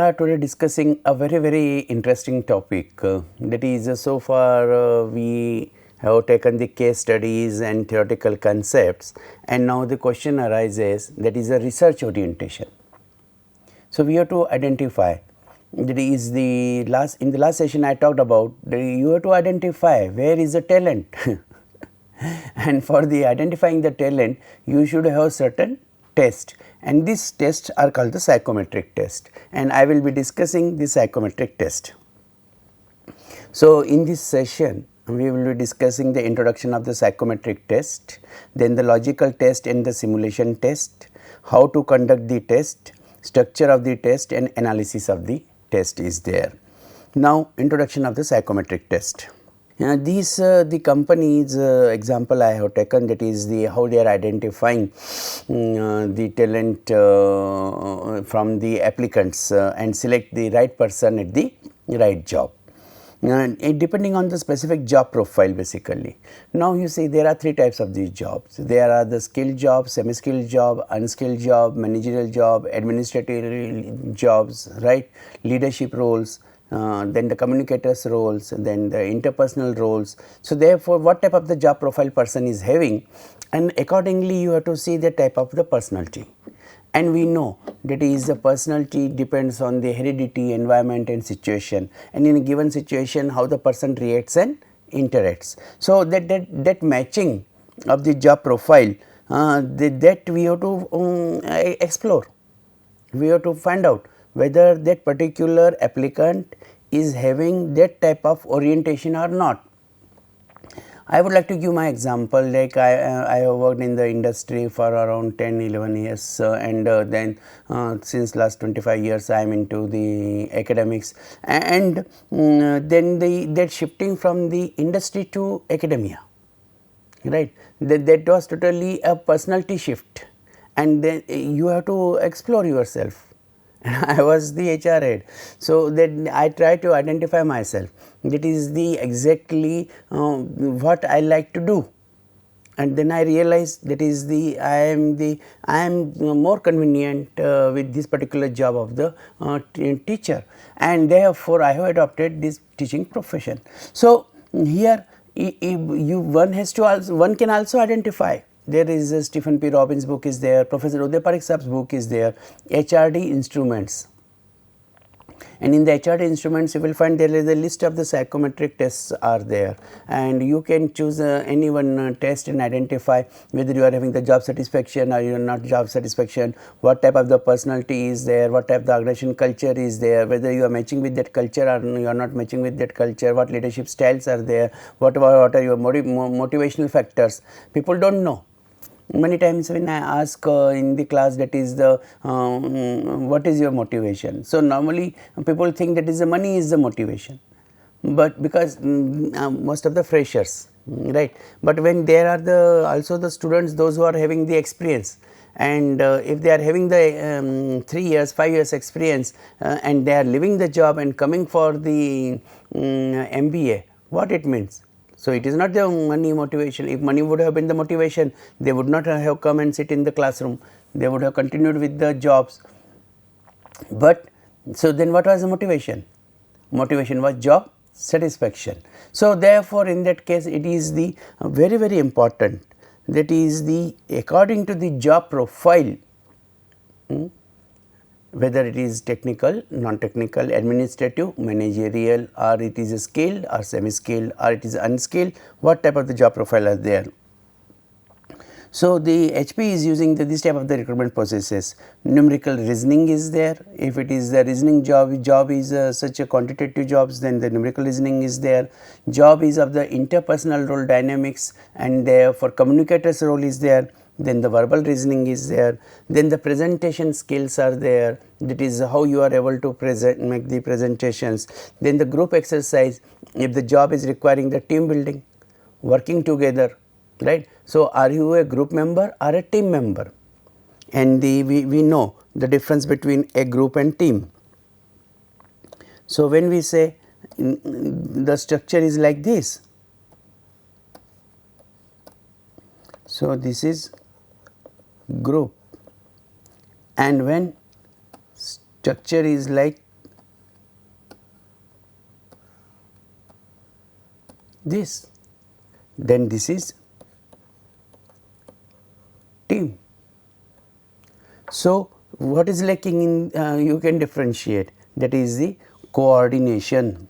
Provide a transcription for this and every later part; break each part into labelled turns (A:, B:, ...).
A: are today discussing a very interesting topic. That is, so far we have taken the case studies and theoretical concepts, and now the question arises, that is a research orientation. So we have to identify. That is the last in the last session I talked about. You have to identify where is the talent, and for the identifying the talent, you should have certain tests, and these tests are called the psychometric test, and I will be discussing the psychometric test. So, in this session we will be discussing the introduction of the psychometric test, then the logical test and the simulation test, how to conduct the test, structure of the test and analysis of the test is there. Now, introduction of the psychometric test. These the companies example I have taken, that is the how they are identifying the talent from the applicants and select the right person at the right job. Depending on the specific job profile basically. Now you see there are three types of these jobs. There are the skilled job, semi-skilled job, unskilled job, managerial job, administrative jobs, right, leadership roles. Then the communicators roles, then the interpersonal roles. So, therefore, what type of the job profile person is having, and accordingly you have to see the type of the personality. And we know that is the personality depends on the heredity, environment and situation, and in a given situation how the person reacts and interacts. So, that matching of the job profile that we have to explore, we have to find out whether that particular applicant is having that type of orientation or not. I would like to give my example, like I have worked in the industry for around 10-11 years and then since last 25 years I am into the academics, and then that shifting from the industry to academia, right, that was totally a personality shift, and then you have to explore yourself. I was the HR head. So, then I try to identify myself, that is the exactly what I like to do, and then I realized that is the I am more convenient with this particular job of the teacher, and therefore, I have adopted this teaching profession. So, here one can also identify. There is a Stephen P. Robbins book is there, Professor Uday Parikh Saab's book is there, HRD instruments. And in the HRD instruments you will find there is a list of the psychometric tests are there, and you can choose any one test and identify whether you are having the job satisfaction or you are not job satisfaction, what type of the personality is there, what type of the organization culture is there, whether you are matching with that culture or you are not matching with that culture, what leadership styles are there, what are your motivational factors. People do not know. Many times when I ask in the class, that is the what is your motivation. So, normally people think that is the money is the motivation, but because most of the freshers, right, but when there are the also the students, those who are having the experience, and if they are having the 3 years 5 years experience and they are leaving the job and coming for the MBA, what it means? So, it is not the money motivation. If money would have been the motivation, they would not have come and sit in the classroom, they would have continued with the jobs. But so then what was the motivation? Motivation was job satisfaction. So, therefore, in that case it is the very important, that is the according to the job profile, whether it is technical, non-technical, administrative, managerial, or it is skilled or semi-skilled or it is unskilled, what type of the job profile are there. So, the HP is using this type of the recruitment processes. Numerical reasoning is there. If it is the reasoning job is such a quantitative jobs, then the numerical reasoning is there. Job is of the interpersonal role dynamics, and therefore communicators role is there. Then the verbal reasoning is there, then the presentation skills are there, that is how you are able to make the presentations. Then the group exercise, if the job is requiring the team building, working together, right. So, are you a group member or a team member? And we know the difference between a group and team. So, when we say the structure is like this, so this is group, and when structure is like this, then this is team. So, what is lacking in you can differentiate, that is the coordination.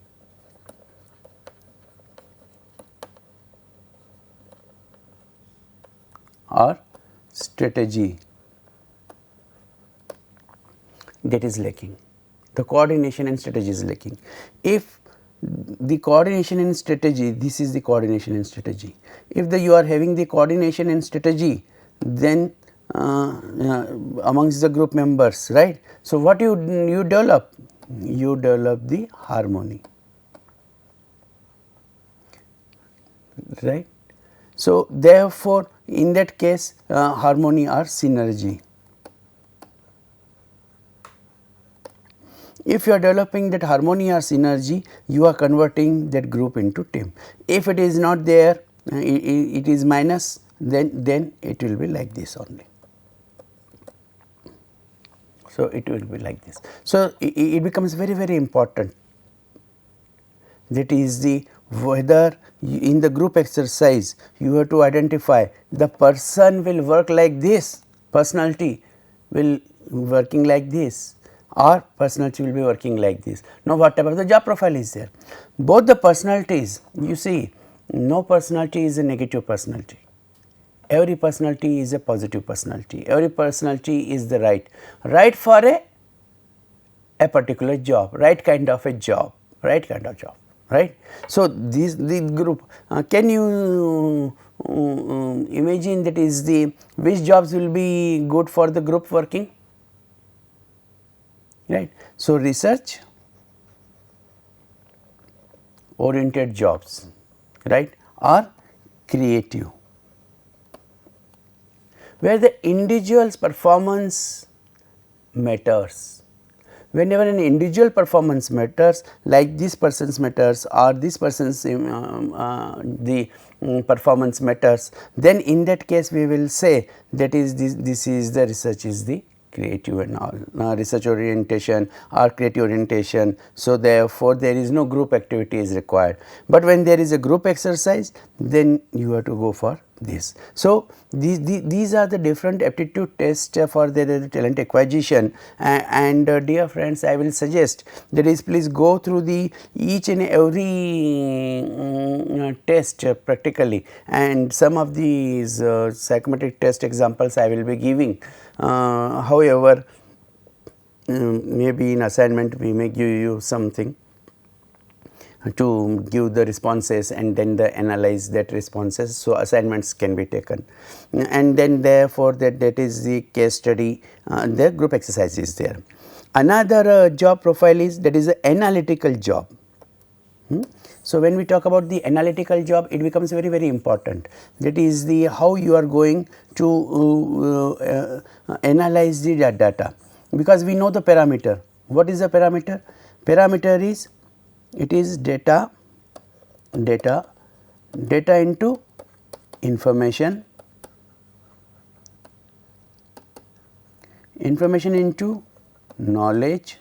A: Or strategy, that is lacking. The coordination and strategy is lacking. If the coordination and strategy, this is the coordination and strategy. If you are having the coordination and strategy, then amongst the group members, right. So, what you develop? You develop the harmony, right. So, therefore, in that case harmony or synergy. If you are developing that harmony or synergy, you are converting that group into team. If it is not there, it is minus, then it will be like this only. So, it will be like this. So, it becomes very important, that is the whether in the group exercise you have to identify the person will work like this, personality will working like this, or personality will be working like this. Now, whatever the job profile is there, both the personalities, you see, no personality is a negative personality, every personality is a positive personality, every personality is the right for a particular job, right kind of a job, right kind of job, right. So, the group can you imagine, that is the which jobs will be good for the group working, right. So, research oriented jobs, right, or creative, where the individual's performance matters. Whenever an individual performance matters, like this person's matters or this person's performance matters, then in that case we will say that is this is the research is the creative and all research orientation or creative orientation. So, therefore, there is no group activity is required, but when there is a group exercise, then you have to go for this. So, these are the different aptitude tests for the talent acquisition, and dear friends, I will suggest that is please go through the each and every test practically, and some of these psychometric test examples I will be giving. However, maybe in assignment we may give you something to give the responses and then analyze that responses. So, assignments can be taken, and then therefore, that is the case study, the group exercise is there. Another job profile is that is an analytical job. So, when we talk about the analytical job, it becomes very important, that is the how you are going to analyze the data, because we know the parameter. What is the parameter? Parameter is, it is data into information into knowledge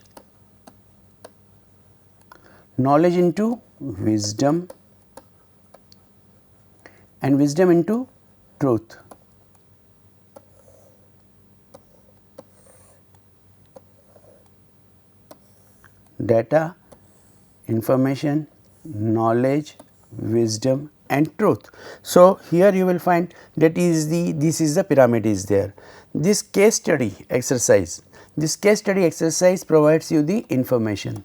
A: into wisdom, and wisdom into truth. Data, information, knowledge, wisdom and truth. So, here you will find that is this is the pyramid is there. This case study exercise provides you the information.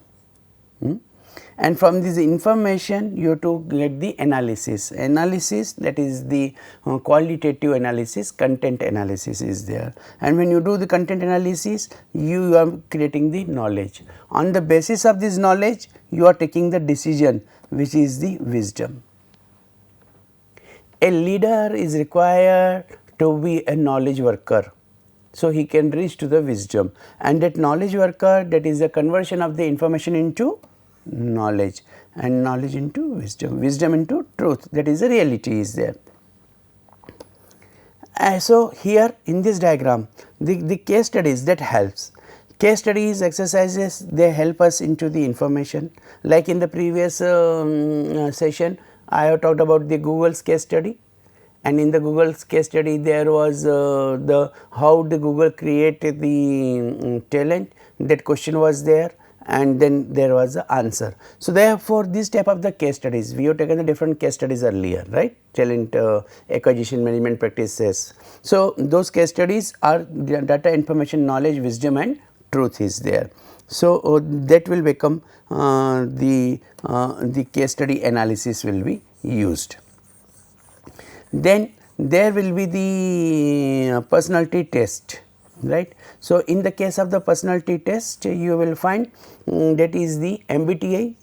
A: And from this information you have to get the analysis, that is the qualitative analysis, content analysis is there, and when you do the content analysis, you are creating the knowledge. On the basis of this knowledge, you are taking the decision, which is the wisdom. A leader is required to be a knowledge worker, so he can reach to the wisdom, and that knowledge worker, that is the conversion of the information into knowledge, and knowledge into wisdom, wisdom into truth, that is the reality is there. So, here in this diagram, the case studies that helps. Case studies exercises, they help us into the information, like in the previous session I have talked about the Google's case study, and in the Google's case study there was the how the Google created the talent, that question was there, and then there was the answer. So, therefore, this type of the case studies, we have taken the different case studies earlier, right, talent acquisition management practices. So, those case studies are data, information, knowledge, wisdom and truth is there. So, that will become the case study analysis will be used. Then there will be the personality test, right. So, in the case of the personality test, you will find that is the MBTI,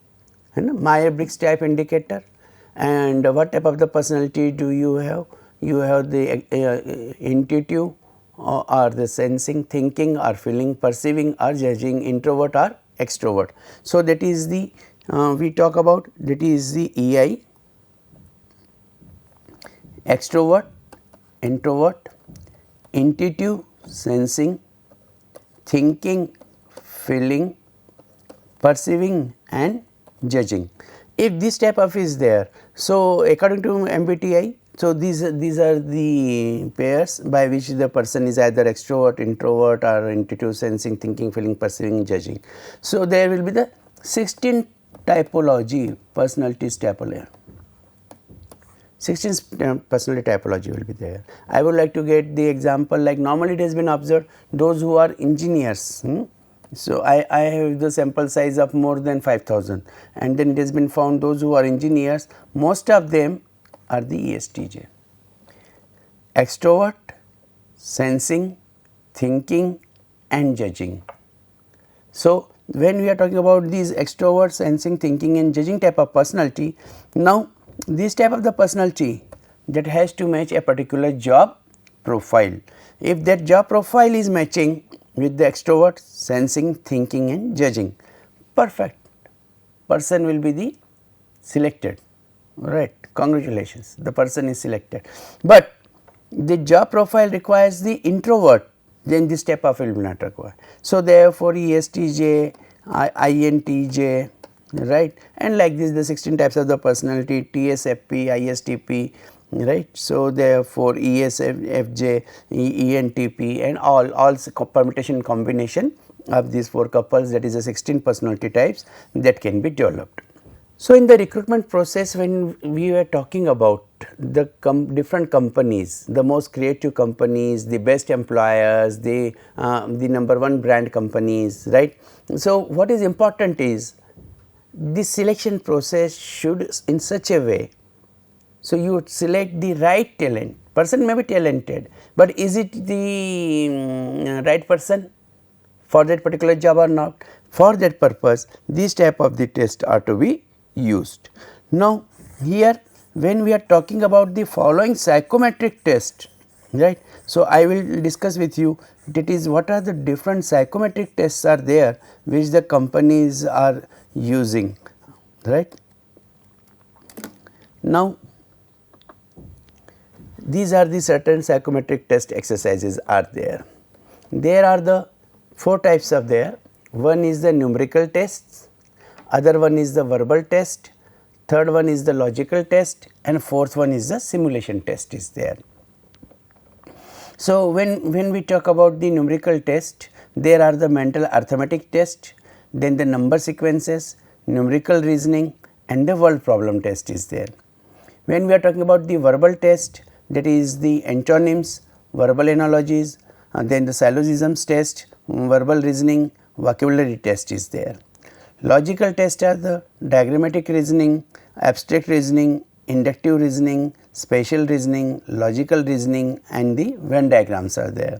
A: Myers-Briggs type indicator, and what type of the personality do you have? You have the intuitive or the sensing, thinking or feeling, perceiving or judging, introvert or extrovert. So, that is the we talk about, that is the EI, extrovert, introvert, intuitive, sensing, thinking, feeling, perceiving and judging. If this type of is there, so according to MBTI, so these are the pairs by which the person is either extrovert, introvert or intuitive, sensing, thinking, feeling, perceiving, judging. So, there will be the 16 typology, personalities typology. 16 personality typology will be there. I would like to get the example, like normally it has been observed those who are engineers. So, I have the sample size of more than 5,000, and then it has been found those who are engineers, most of them are the ESTJ, extrovert, sensing, thinking and judging. So, when we are talking about these extrovert, sensing, thinking and judging type of personality, now this type of the personality that has to match a particular job profile. If that job profile is matching with the extrovert, sensing, thinking and judging, perfect, person will be the selected, right, congratulations, the person is selected. But the job profile requires the introvert, then this type of will not require. So, therefore, ESTJ, INTJ, right, and like this the 16 types of the personality, TSFP, ISTP, right. So, therefore, ESFJ, ENTP and all permutation combination of these 4 couples, that is the 16 personality types that can be developed. So, in the recruitment process, when we were talking about the different companies, the most creative companies, the best employers, the number 1 brand companies, right. So, what is important is this selection process should in such a way, so you would select the right talent, person may be talented, but is it the right person for that particular job or not? For that purpose, these type of the tests are to be used. Now, here when we are talking about the following psychometric test, right. So, I will discuss with you, that is what are the different psychometric tests are there which the companies are using, right. Now, these are the certain psychometric test exercises are there. There are the 4 types of there. One is the numerical tests, other one is the verbal test, third one is the logical test and fourth one is the simulation test is there. So, when we talk about the numerical test, there are the mental arithmetic test, then the number sequences, numerical reasoning and the word problem test is there. When we are talking about the verbal test, that is the antonyms, verbal analogies, then the syllogisms test, verbal reasoning, vocabulary test is there. Logical tests are the diagrammatic reasoning, abstract reasoning, inductive reasoning, spatial reasoning, logical reasoning and the Venn diagrams are there.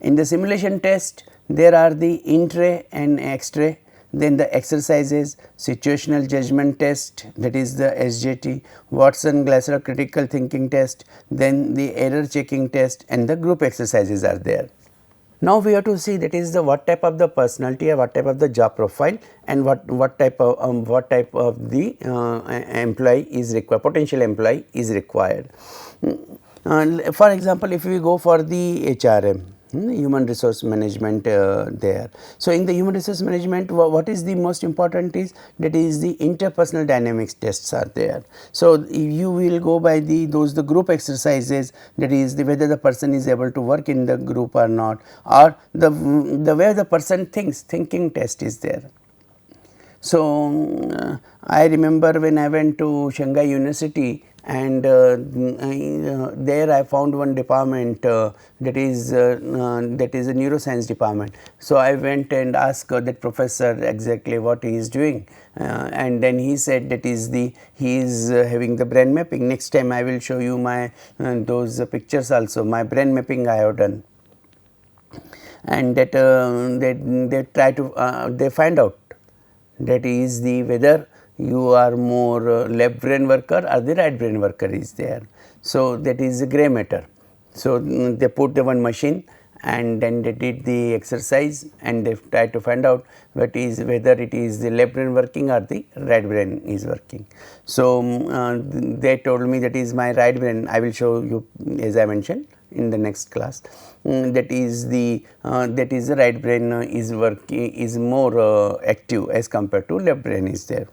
A: In the simulation test, there are the in-tray and X-tray, then the exercises, situational judgment test, that is the SJT, Watson-Glasser critical thinking test, then the error checking test and the group exercises are there. Now, we have to see, that is the what type of the personality or what type of the job profile and what type of the employee is required, potential employee is required. For example, if we go for the HRM, human resource management there. So, in the human resource management, what is the most important is that is the interpersonal dynamics tests are there. So, you will go by the group exercises, that is the whether the person is able to work in the group or not, or the way the person thinks, thinking test is there. So, I remember when I went to Shanghai University, and there I found one department that is a neuroscience department. So, I went and asked that professor exactly what he is doing, and then he said that he is having the brain mapping. Next time I will show you my those pictures also, my brain mapping I have done, and that they try to they find out that is the whether you are more left brain worker or the right brain worker is there. So, that is a grey matter. So, they put the one machine and then they did the exercise and they try to find out whether it is the left brain working or the right brain is working. So, they told me that is my right brain. I will show you as I mentioned in the next class. That is the right brain is working, is more active as compared to left brain is there.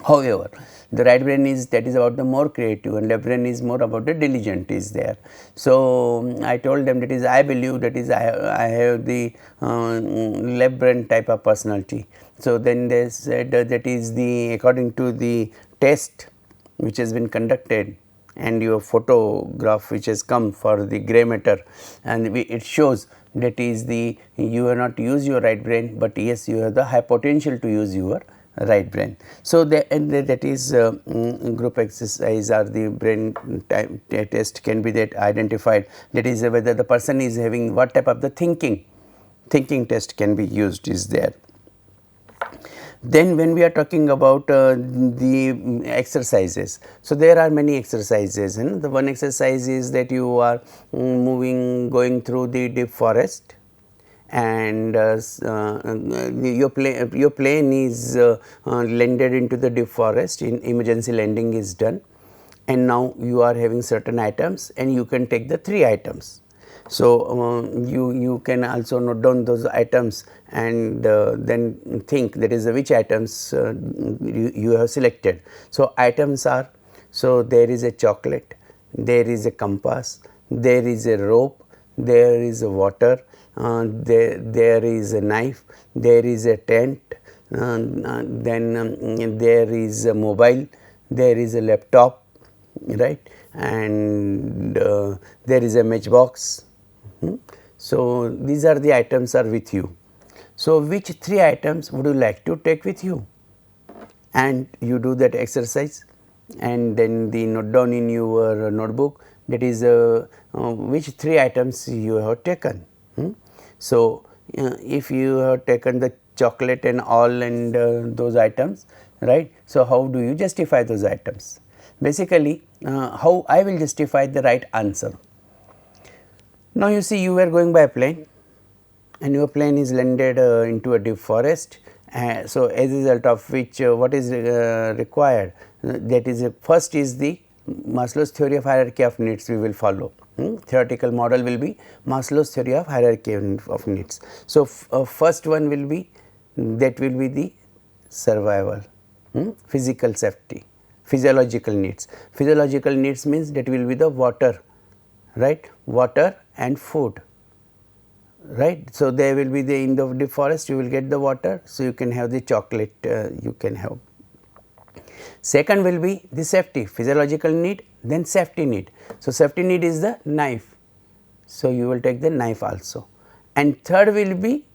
A: However, the right brain is that is about the more creative and left brain is more about the diligent is there. So, I told them that is I believe that is I have the left brain type of personality. So, then they said that is the according to the test which has been conducted and your photograph which has come for the grey matter, and it shows that is the you have not used your right brain, but yes you have the high potential to use your right brain. So, that is group exercise or the brain time test can be that identified, that is whether the person is having what type of the thinking test can be used is there. Then when we are talking about the exercises, so there are many exercises, and the one exercise is that you are going through the deep forest, and your plane is landed into the deep forest, in emergency landing is done, and now you are having certain items and you can take the 3 items. So, you can also note down those items and then think that is which items you have selected. So, items are, so there is a chocolate, there is a compass, there is a rope, there is a water, there is a knife, there is a tent, then there is a mobile, there is a laptop, right, and there is a matchbox. So, these are the items are with you. So, which 3 items would you like to take with you? And you do that exercise and then the note down in your notebook, that is which 3 items you have taken. So, if you have taken the chocolate and all and those items, right. So, how do you justify those items? Basically, how I will justify the right answer. Now, you see you were going by a plane and your plane is landed into a deep forest. So, as a result of which what is required, that is first is the Maslow's theory of hierarchy of needs we will follow. Theoretical model will be Maslow's theory of hierarchy of needs. So, first one will be that will be the survival, physical safety, physiological needs. Physiological needs means that will be the water, right, water and food, right. So, there will be the in the deep forest you will get the water, so you can have the chocolate you can have. Second will be the safety, physiological need, then safety need. So, safety need is the knife, so you will take the knife also, and third will be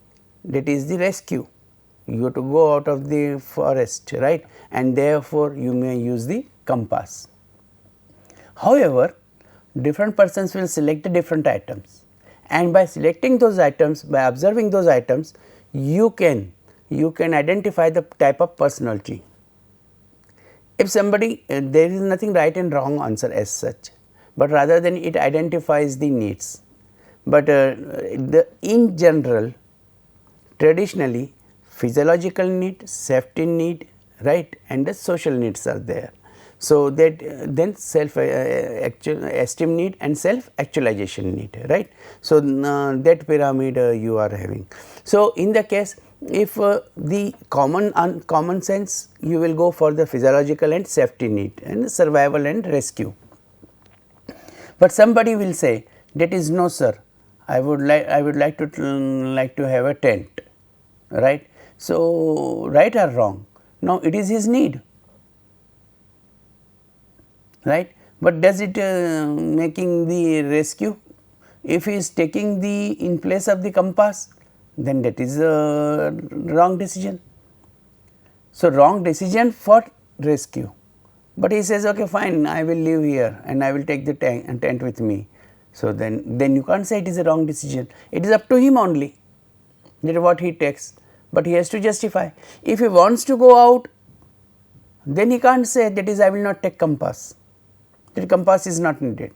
A: that is the rescue, you have to go out of the forest, right, and therefore, you may use the compass. However, different persons will select the different items, and by selecting those items, by observing those items, you can identify the type of personality. If somebody there is nothing right and wrong answer as such, but rather than it identifies the needs, but in general traditionally physiological need, safety need, right, and the social needs are there. So, that then self esteem need and self actualization need, right. So, that pyramid you are having. So, in the case if the common sense, you will go for the physiological and safety need and survival and rescue. But somebody will say that is no sir, I would like to have a tent, right. So, right or wrong? Now, it is his need, right, but does it making the rescue? If he is taking the in place of the compass, then that is a wrong decision. So, wrong decision for rescue, but he says okay fine, I will live here and I will take the tent with me. So, then you can't say it is a wrong decision, it is up to him only that what he takes, but he has to justify. If he wants to go out, then he can't say that is I will not take compass, that compass is not needed,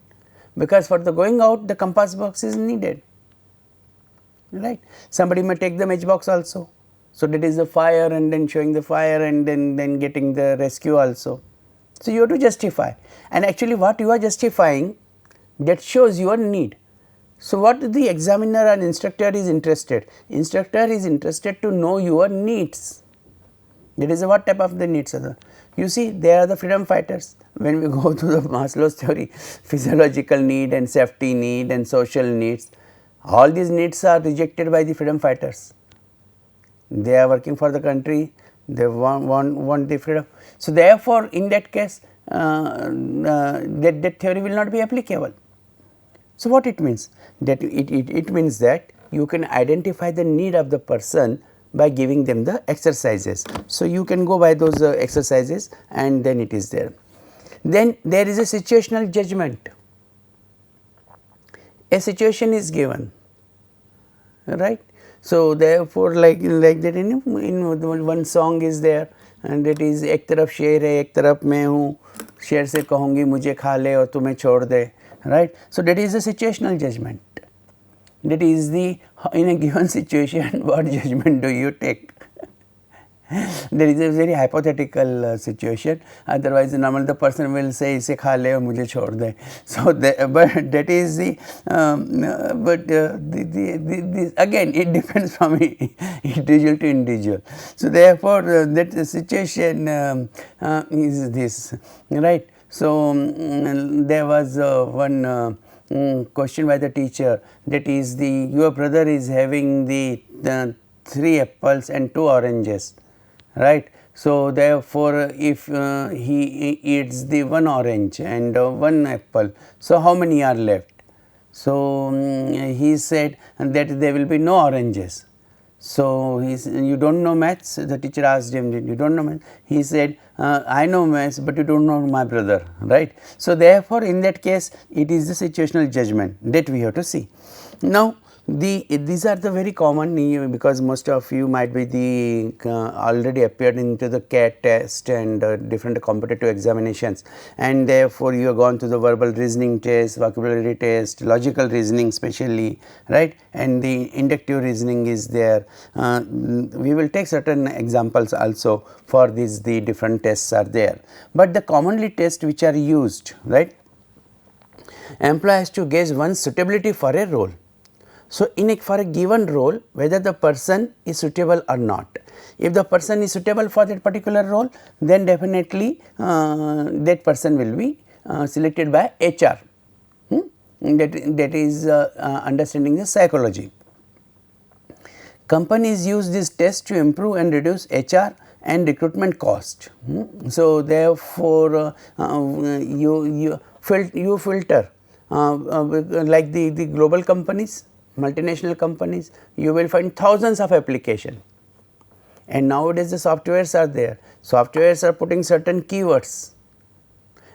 A: because for the going out the compass box is needed, right. Somebody may take the matchbox also. So, that is the fire and then showing the fire and then getting the rescue also. So, you have to justify, and actually what you are justifying, that shows your need. So, what the examiner and instructor is interested? Instructor is interested to know your needs. That is what type of the needs are there. You see, they are the freedom fighters. When we go to the Maslow's theory, physiological need and safety need and social needs, all these needs are rejected by the freedom fighters. They are working for the country, they want the freedom. So, therefore, in that case that theory will not be applicable. So, what it means? That it means that you can identify the need of the person by giving them the exercises. So, you can go by those exercises and then it is there. Then there is a situational judgment. A situation is given, right. So, therefore, like that in one song is there and it is एक तरफ शेर है एक तरफ मैं हूँ, शेर से कहूँगी मुझे खा ले और तुम्हें छोड़ दे, right. So, that is a situational judgment. That is the in a given situation what judgment do you take. There is a very hypothetical situation, otherwise normal the person will say इसे खा ले और मुझे छोड़ दे. So, but that is the again it depends from individual to individual. So, therefore, that situation is this, right. So, there was one question by the teacher, that is the your brother is having the 3 apples and 2 oranges, right. So, therefore, if he eats the 1 orange and 1 apple, so how many are left? So, he said that there will be no oranges. So, you do not know maths? The teacher asked him, you do not know maths? He said, I know maths, but you do not know my brother, right. So, therefore, in that case it is the situational judgment that we have to see. Now, these are the very common, because most of you might be the already appeared into the CAT test and different competitive examinations, and therefore, you have gone to the verbal reasoning test, vocabulary test, logical reasoning specially, right, and the inductive reasoning is there. We will take certain examples also for these, the different tests are there, but the commonly tests which are used, right. Employee has to gauge one's suitability for a role. So, for a given role, whether the person is suitable or not. If the person is suitable for that particular role, then definitely that person will be selected by HR. That is understanding the psychology. Companies use this test to improve and reduce HR and recruitment cost. So, therefore, you filter like the global companies, multinational companies, you will find thousands of applications, and nowadays the softwares are there. Softwares are putting certain keywords,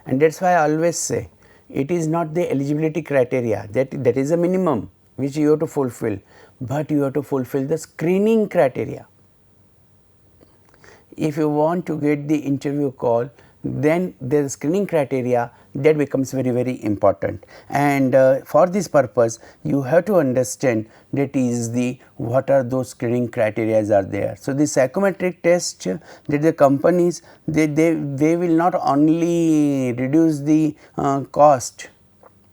A: and that is why I always say it is not the eligibility criteria, that is a minimum which you have to fulfill, but you have to fulfill the screening criteria. If you want to get the interview call, then the screening criteria that becomes very important. And for this purpose you have to understand that is the what are those screening criteria are there. So, the psychometric test that the companies they will not only reduce the cost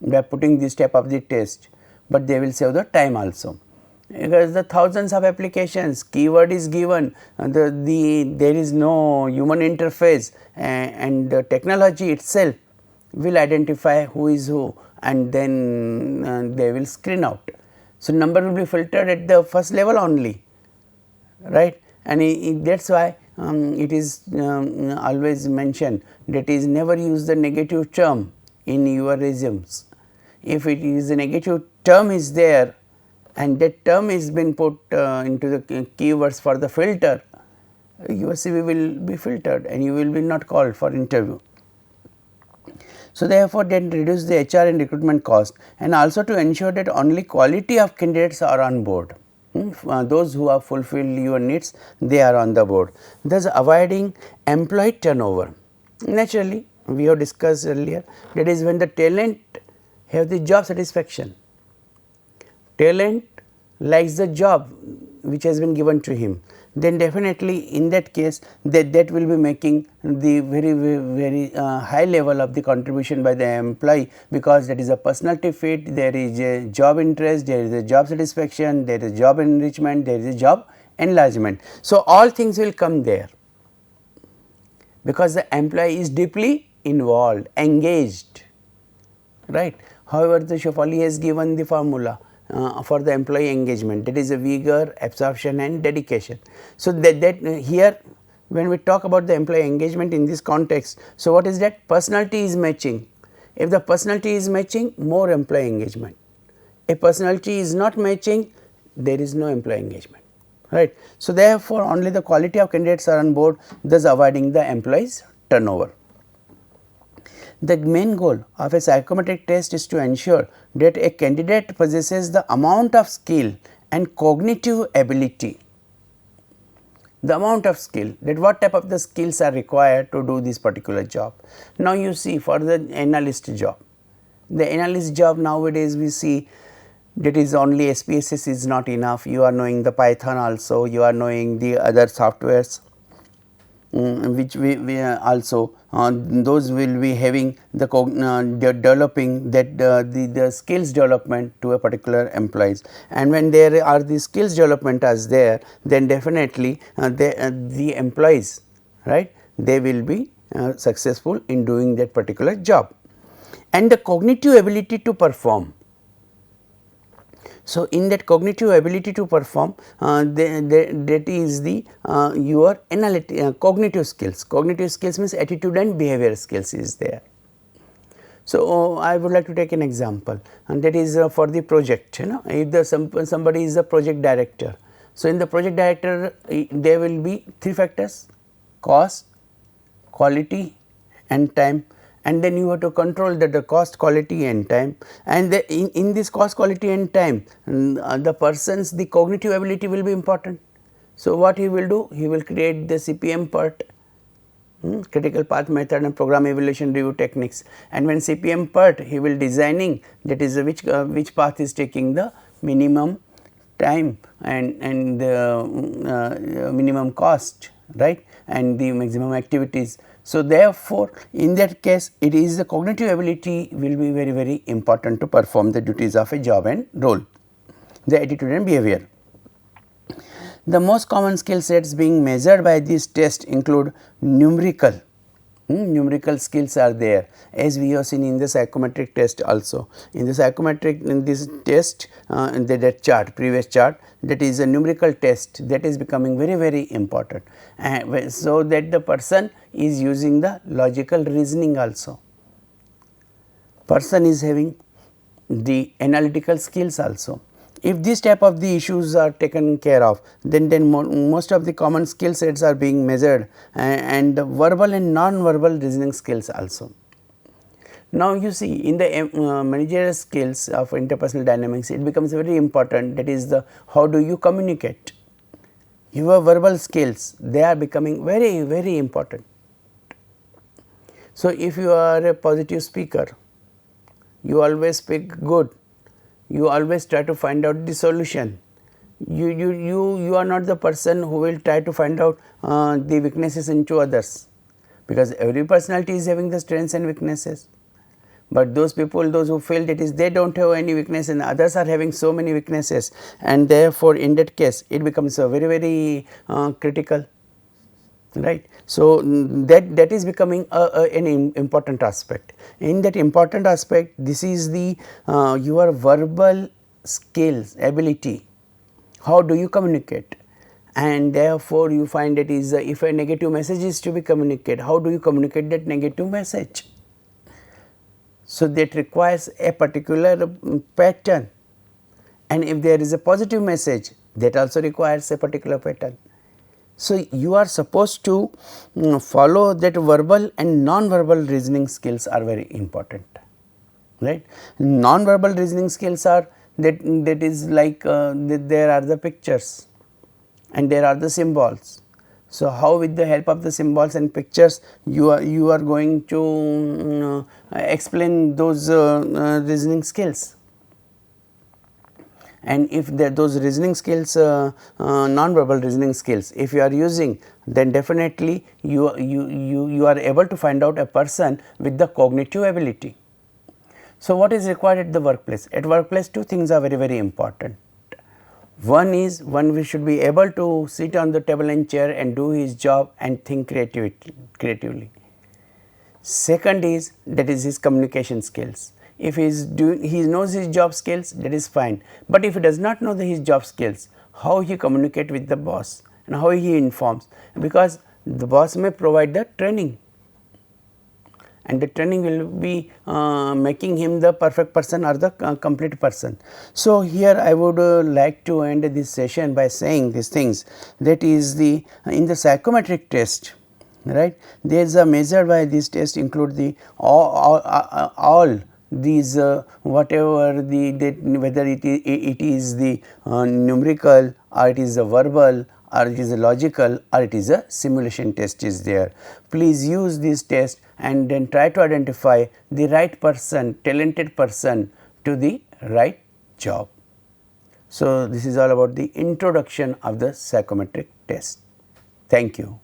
A: by putting this type of the test, but they will save the time also, because the thousands of applications, keyword is given, there is no human interface, and the technology itself will identify who is who, and then they will screen out. So, number will be filtered at the first level only, right, and that is why it is always mentioned that is never use the negative term in your resumes. If it is a negative term is there and that term is been put into the keywords for the filter, your CV will be filtered and you will be not called for interview. So, therefore, then reduce the HR and recruitment cost, and also to ensure that only quality of candidates are on board. Those who have fulfilled your needs, they are on the board. Thus, avoiding employee turnover. Naturally, we have discussed earlier, that is when the talent have the job satisfaction. Talent likes the job which has been given to him, then definitely in that case that will be making the very high level of the contribution by the employee, because that is a personality fit, there is a job interest, there is a job satisfaction, there is job enrichment, there is a job enlargement. So, all things will come there, because the employee is deeply involved, engaged, right. However, the Shefali has given the formula for the employee engagement, that is a vigor, absorption and dedication. So, that here when we talk about the employee engagement in this context, so what is that? Personality is matching. If the personality is matching, more employee engagement. If personality is not matching, there is no employee engagement, right. So, therefore, only the quality of candidates are on board, thus avoiding the employees turnover. The main goal of a psychometric test is to ensure that a candidate possesses the amount of skill and cognitive ability. The amount of skill, that what type of the skills are required to do this particular job. Now, you see for the analyst job, the analyst job nowadays we see that is only SPSS is not enough, you are knowing the Python also, you are knowing the other softwares. Which we also those will be having the developing that the skills development to a particular employees, and when there are the skills development as there, then definitely the employees, right, they will be successful in doing that particular job. And the cognitive ability to perform. So, in that cognitive ability to perform, that is the your cognitive skills. Cognitive skills means attitude and behavior skills is there. So, I would like to take an example, and that is for the project. If the somebody is a project director. So, in the project director there will be three factors: cost, quality and time. And then you have to control the cost, quality and time, and in this cost, quality and time the person's the cognitive ability will be important. So, what he will do? He will create the CPM part, critical path method and program evaluation review techniques, and when CPM part he will designing, that is which path is taking the minimum time and the minimum cost, right, and the maximum activities. So, therefore, in that case it is the cognitive ability will be very important to perform the duties of a job and role, the attitude and behavior. The most common skill sets being measured by this test include numerical. Numerical skills are there, as we have seen in the psychometric test also. In the psychometric, in this test, in that chart, previous chart, that is a numerical test that is becoming very important, so that the person is using the logical reasoning also. Person is having the analytical skills also. If this type of the issues are taken care of, then most of the common skill sets are being measured, and the verbal and non-verbal reasoning skills also. Now, you see in the managerial skills of interpersonal dynamics, it becomes very important, that is the how do you communicate. Your verbal skills, they are becoming very important. So, if you are a positive speaker, you always speak good, you always try to find out the solution. You are not the person who will try to find out the weaknesses into others, because every personality is having the strengths and weaknesses. But those people, those who feel that is they do not have any weakness and others are having so many weaknesses, and therefore, in that case it becomes a very critical, right. So, that is becoming an important aspect. In that important aspect, this is the your verbal skills, ability, how do you communicate, and therefore, you find it is if a negative message is to be communicated, how do you communicate that negative message. So, that requires a particular pattern, and if there is a positive message, that also requires a particular pattern. So, you are supposed to follow that verbal and non-verbal reasoning skills are very important, right. Non-verbal reasoning skills are that is like there are the pictures and there are the symbols. So, how with the help of the symbols and pictures you are going to explain those reasoning skills. And if those reasoning skills, non-verbal reasoning skills, if you are using, then definitely you are able to find out a person with the cognitive ability. So, what is required at the workplace? At workplace, two things are very important. One is we should be able to sit on the table and chair and do his job and think creatively. Second is that is his communication skills. If he knows his job skills, that is fine, but if he does not know his job skills, how he communicate with the boss and how he informs, because the boss may provide the training and the training will be making him the perfect person or the complete person. So, here I would like to end this session by saying these things, that is the in the psychometric test, right, there is a measure by this test include the all these whatever whether it is the numerical or it is a verbal or it is a logical or it is a simulation test is there. Please use this test and then try to identify the right person, talented person to the right job. So, this is all about the introduction of the psychometric test. Thank you.